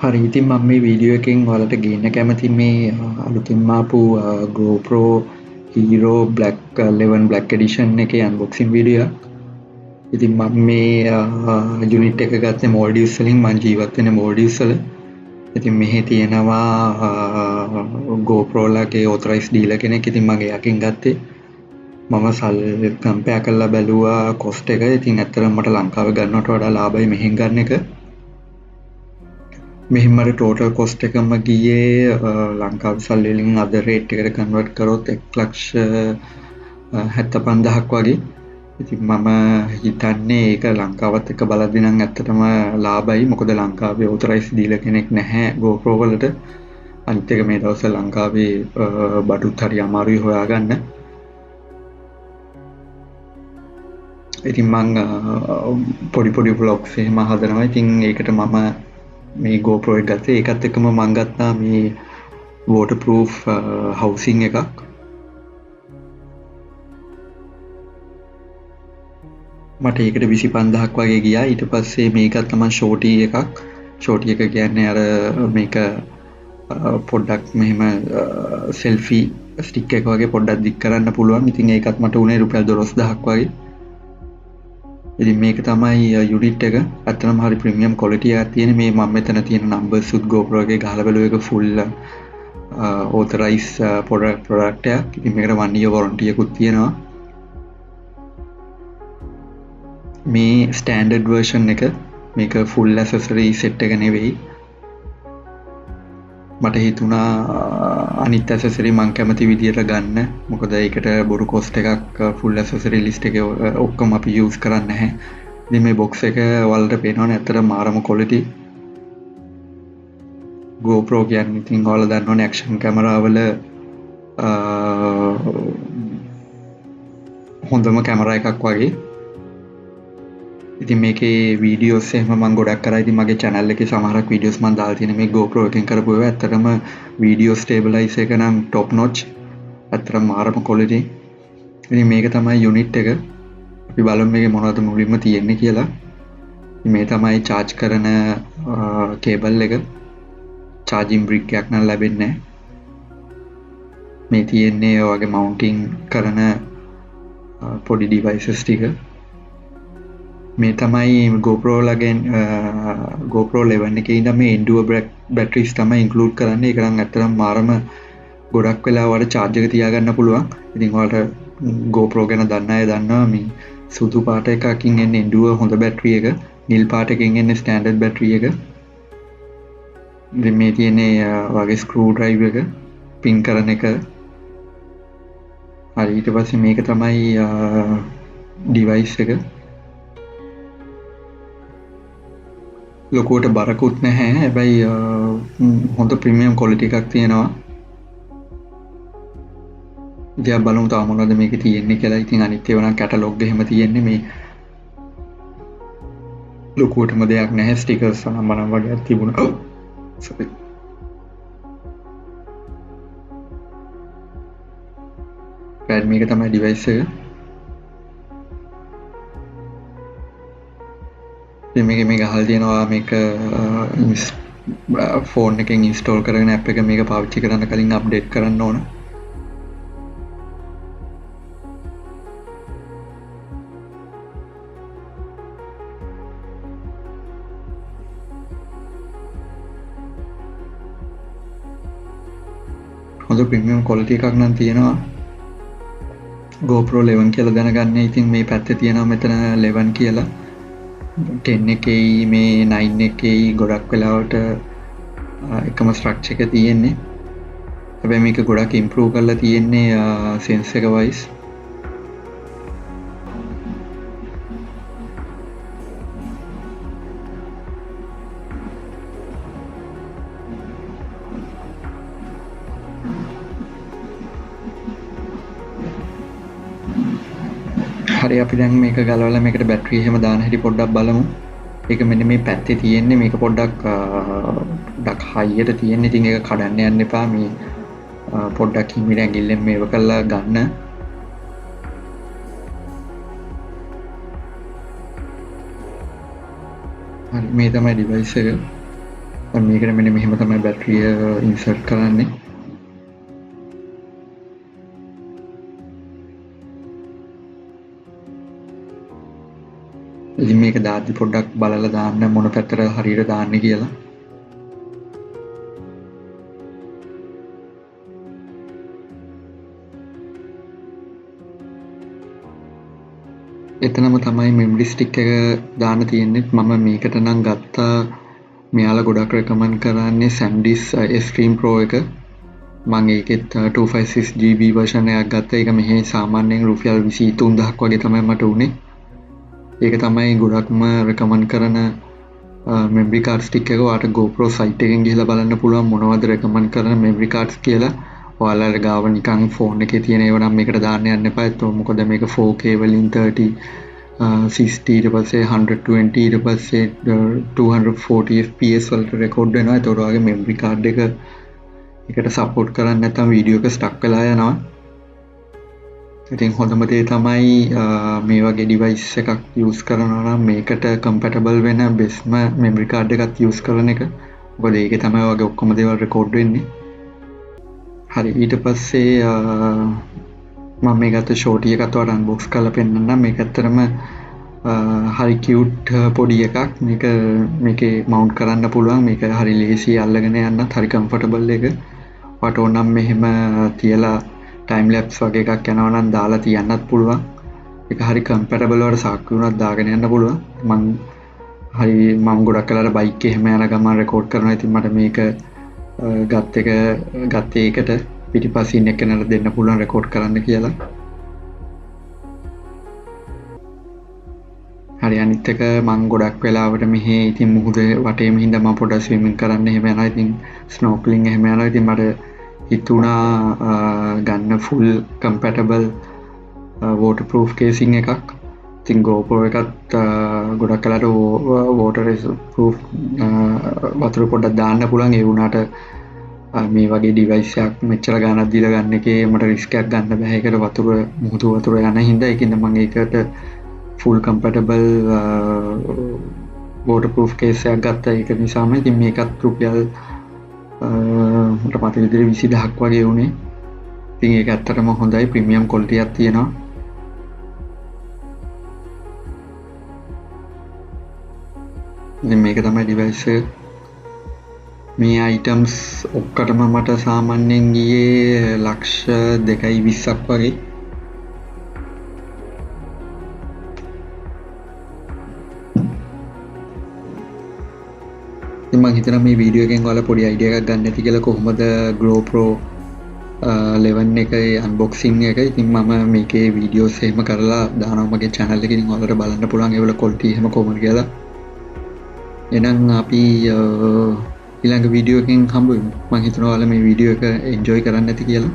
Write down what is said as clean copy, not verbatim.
හරි ඉතින් මම මේ වීඩියෝ එකෙන් ඔයාලට ගේන්න කැමති මේ අලුතින්ම ආපු GoPro Hero Black 11 Black Edition එකේ අන්බොක්සින් වීඩියෝ එකක්. ඉතින් මම මේ යුනිට් එක ගත්තේ maldives වලින්. මම ජීවත් වෙන්නේ maldives වල. ඉතින් මෙහි තියෙනවා GoPro ලගේ authorized dealer කෙනෙක්. ඉතින් මම එයාගෙන් ගත්තේ. මම කම්පෙයාර් කරලා බැලුවා cost එක. ඉතින් ඇත්තටම මට ලංකාවේ ගන්නවට වඩා ලාභයි මෙහෙන් ගන්න එක. මෙහිම මට ටෝටල් කොස්ට් එකම ගියේ ලංකාවේ සල්ලි වලින් අද රේට් එකට කන්වර්ට් කරොත් 1,75,000ක් වගේ. ඉතින් මම හිතන්නේ ඒක ලංකාවත් එක්ක බලද්දී නම් ඇත්තටම ලාභයි. මොකද ලංකාවේ ඔතොරයිස් දීලා කෙනෙක් නැහැ GoPro වලට. අනිත් එක මේ දවස්වල ලංකාවේ බඩුත් හරි අමාරුයි හොයාගන්න. ඉතින් මම පොඩි vlogs එහෙම හදනවා. ඉතින් ඒකට මම මේ GoPro එක ගත්තේ. ඒකත් එක්කම මම ගත්තා මේ waterproof housing එකක්. මට ඒකට 25000ක් වගේ ගියා. ඊට පස්සේ මේක තමයි shorty එකක්. shorty එක කියන්නේ අර මේක පොඩ්ඩක් මෙහෙම selfie stick එක වගේ පොඩ්ඩක් දික් කරන්න පුළුවන්. ඉතින් ඒකත් මට උනේ රුපියල් 12000ක් වගේ. ඉතින් මේක තමයි යුනිට් එක. ඇත්තටම හරි ප්‍රීමියම් ක්වොලිටි එකක් තියෙන. මේ මම මෙතන තියෙන නම්බර්ස් උත් GoPro එකේ ගහලා බැලුවා. ඒක ෆුල් ඔතොරයිස් ප්‍රොඩක්ට් එකක්. ඉතින් මේකට 1 year warranty එකකුත් තියෙනවා. මේ ස්ටෑන්ඩඩ් version එක. මේක full accessory set එක නෙවෙයි. මට හිතුණා අනිත් accessory මං කැමති විදියට ගන්න. මොකද ඒකට බොරු cost එකක් full accessory list එකේ ඔක්කොම අපි use කරන්නේ නැහැ. ඉතින් මේ box එක ඔයාලට පේනවනේ ඇත්තට මාරම quality. GoPro කියන්නේ ඉතින් ඔයාලා දන්නවනේ action camera වල හොඳම කැමරා එකක් වගේ. ඉතින් මේකේ වීඩියෝස් එහෙම මම ගොඩක් කරා. ඉතින් මගේ channel එකේ සමහරක් වීඩියෝස් මම දාලා තියෙන මේ GoPro එකෙන් කරපු ඒවා. ඇත්තටම වීඩියෝ ස්ටේබලයිස් එක නම් top notch. ඇත්තටම මාරම quality. ඉතින් මේක තමයි යුනිට් එක. අපි බලමු මේකේ මොනවද මුලින්ම තියෙන්නේ කියලා. මේ තමයි charge කරන කේබල් එක. charging brick එකක් නම් ලැබෙන්නේ නැහැ. මේ තියෙන්නේ ඔය වගේ mounting කරන පොඩි devices ටික. මේ තමයි GoPro ලගෙන් GoPro 11 එකේ ඉඳන් මේ endure batteries තමයි include කරන්නේ. ඒක නම් ඇත්තටම මාරම ගොඩක් වෙලාවට charge එක තියාගන්න පුළුවන්. ඉතින් ඔයාලට GoPro ගැන දන්න අය දන්නවා මේ සුදු පාට එකකින් එන්නේ endure හොඳ battery එක. නිල් පාට එකකින් එන්නේ standard battery එක. ඉතින් මේ තියෙන්නේ වගේ screw drive එක pin කරන එක. හරි ඊට පස්සේ මේක තමයි device එක. ලොකුවට බරකුත් නැහැ. හැබැයි හොඳ ප්‍රීමියම් ක්වොලිටි එකක් තියෙනවා. ඉතින් බලමු තාම මොනවද මේකේ තියෙන්නේ කියලා. ඉතින් අනිත් ඒවා නම් කැටලොග් එහෙම තියෙන්නේ. මේ ලොකුවටම දෙයක් නැහැ. ස්ටිකර්ස් අනම්මනම් වගේ තිබුණා. sorry. මේක තමයි device එක. මේක ගහලා තියෙනවා මේක ෆෝන් එකෙන් ඉන්ස්ටෝල් කරගෙන ඇප් එක මේක පාවිච්චි කරන්න කලින් අප්ඩේට් කරන්න ඕන. හොඳ ප්‍රීමියම් ක්වොලිටි එකක් නම් තියෙනවා. GoPro 11 කියලා දැනගන්නේ. ඉතින් මේ පැත්තේ තියෙනවා මෙතන 11 කියලා. 10 එකේ මේ 9 එකේ ගොඩක් වෙලාවට එකම ස්ට්‍රක්චර් එක තියෙන්නේ. හැබැයි මේක ගොඩක් ඉම්ප්‍රූව් කරලා තියෙන්නේ සෙන්ස් එක වයිස්. හරි අපි දැන් මේක ගලවලා මේකට බැටරි එහෙම දාන හැටි පොඩ්ඩක් බලමු. ඒක මෙන්න මේ පැත්තේ තියෙන්නේ. මේක පොඩ්ඩක් හයියට තියෙන්නේ. ඉතින් ඒක කඩන්න යන්න එපා. මේ පොඩ්ඩක් හිමිට ඇඟිල්ලෙන් මේව කරලා ගන්න. හරි මේ තමයි ඩිවයිස් එක. මේකට මෙන්න මෙහෙම තමයි බැටරිය ඉන්සර්ට් කරන්නේ. ඉතින් මේක දාද්දි පොඩ්ඩක් බලලා දාන්න මොන පැත්තට හරියට දාන්නේ කියලා. එතනම තමයි මෙමරි ස්ටික් එක දාන්න තියෙන්නේ. මම මේකට නම් ගත්තා මෙයාලා ගොඩක් රෙකමන්ඩ් කරන්නේ සැන්ඩිස් එක්ස්ට්‍රීම් ප්‍රෝ එක. මම ඒකෙත් 256GB version එකක් ගත්තා. ඒක මෙහි සාමාන්‍යයෙන් රුපියල් 23000ක් වගේ තමයි මට උනේ. ඒක තමයි ගොඩක්ම රෙකමන්ඩ් කරන මෙමරි කාඩ් ස්ටික් එක. ඔයාලට GoPro site එකෙන් ගිහලා බලන්න පුළුවන් මොනවද රෙකමන්ඩ් කරන මෙමරි කාඩ්ස් කියලා. ඔයාලට ගාව නිකන් ෆෝන් එකේ තියෙන ඒවා නම් මේකට දාන්න යන්න එපා. ඒත් මොකද මේක 4K වලින් 30 60 ඊට පස්සේ 120 ඊට පස්සේ 240 fps වලට රෙකෝඩ් වෙනවා. ඒතකොට ඔයාගේ මෙමරි කාඩ් එක එකට සපෝට් කරන්නේ නැත්නම් වීඩියෝ එක ස්ටක් වෙලා යනවා. ඉතින් හොඳම දේ තමයි මේ වගේ ඩිවයිස් එකක් යූස් කරනවා නම් මේකට කම්පැටබල් වෙන බෙස්ම මෙමරි කාඩ් එකක් යූස් කරන එක. මොකද ඒකේ තමයි ඔයාගේ ඔක්කොම දේවල් රෙකෝඩ් වෙන්නේ. හරි ඊට පස්සේ මම මේ ගත්ත ෂෝටි එකත් ඔයාලට අන්බොක්ස් කරලා පෙන්නන්නම්. මේක ඇත්තටම හරි කියුට් පොඩි එකක්. මේකේ මවුන්ට් කරන්න පුළුවන්. මේක හරි ලේසි අල්ලගෙන යන්නත් හරි කම්ෆර්ටබල් එක. ඔයාලට ඕන නම් මෙහෙම තියලා ටයිම් ලැප්ස් වගේ එකක් යනවා නම් දාලා තියන්නත් පුළුවන්. ඒක හරි කම්පැටබල් වල සාක්කු වුණත් දාගෙන යන්න පුළුවන්. මම ගොඩක් වෙලාවට බයික් එහෙම යන ගමන් රෙකෝඩ් කරනවා. ඉතින් මට මේක ගත්තේ ඒකට පිටිපස්සින් එක්කෙනාට දෙන්න පුළුවන් රෙකෝඩ් කරන්න කියලා. හරි අනිත් එක මම ගොඩක් වෙලාවට මෙහි ඉතින් මුහුද වටේම හින්දා මම පොඩ්ඩක් ස්විමින් කරන්න එහෙම යනවා. ඉතින් ස්නෝකලින් එහෙම යනවා. ඉතින් මට හිතුණා ගන්න ෆුල් කම්පැටබල් වෝටර්ප්‍රූෆ් කේසින් එකක්. ඉතින් GoPro එකත් ගොඩක් වෙලාවට වෝටර්ප්‍රූෆ් වතුර පොඩ්ඩක් දාන්න පුළුවන්. ඒ වුණාට මේ වගේ ඩිවයිස් එකක් මෙච්චර ගාණක් දීලා ගන්න එකේ මට රිස්ක් එකක් ගන්න බෑ. ඒකට මුහුදු වතුර යන හින්දා ඒකින්ද මම ඒකට ෆුල් කම්පැටබල් වෝටර්ප්‍රූෆ් කේස් එකක් ගත්තා. ඒක නිසාම ඉතින් මේකත් රුපියල් මට මතක විදිහට 20000ක් වගේ වුණේ. ඉතින් ඒක ඇත්තටම හොඳයි ප්‍රීමියම් ක්වොලිටි එකක් තියෙනවා. ඉතින් මේක තමයි ඩිවයිස් එක. මේ අයිටම්ස් ඔක්කොටම මට සාමාන්‍යයෙන් ගියේ ලක්ෂ 2.20ක් වගේ. ඉතින් මම හිතනවා මේ වීඩියෝ එකෙන් ඔයාලා පොඩි අයිඩියා එකක් ගන්න ඇති කියලා කොහොමද GoPro 11 එකේ අන්බොක්සිං එක. ඉතින් මම මේකේ වීඩියෝස් එහෙම කරලා දානවා මගේ channel එකේ. ඉතින් ඔයාලට බලන්න පුළුවන් ඒවල quality එහෙම කොහොමද කියලා. එහෙනම් අපි ඊළඟ වීඩියෝ එකකින් හම්බ වෙමු. මම හිතනවා ඔයාලා මේ වීඩියෝ එක enjoy කරන්න ඇති කියලා.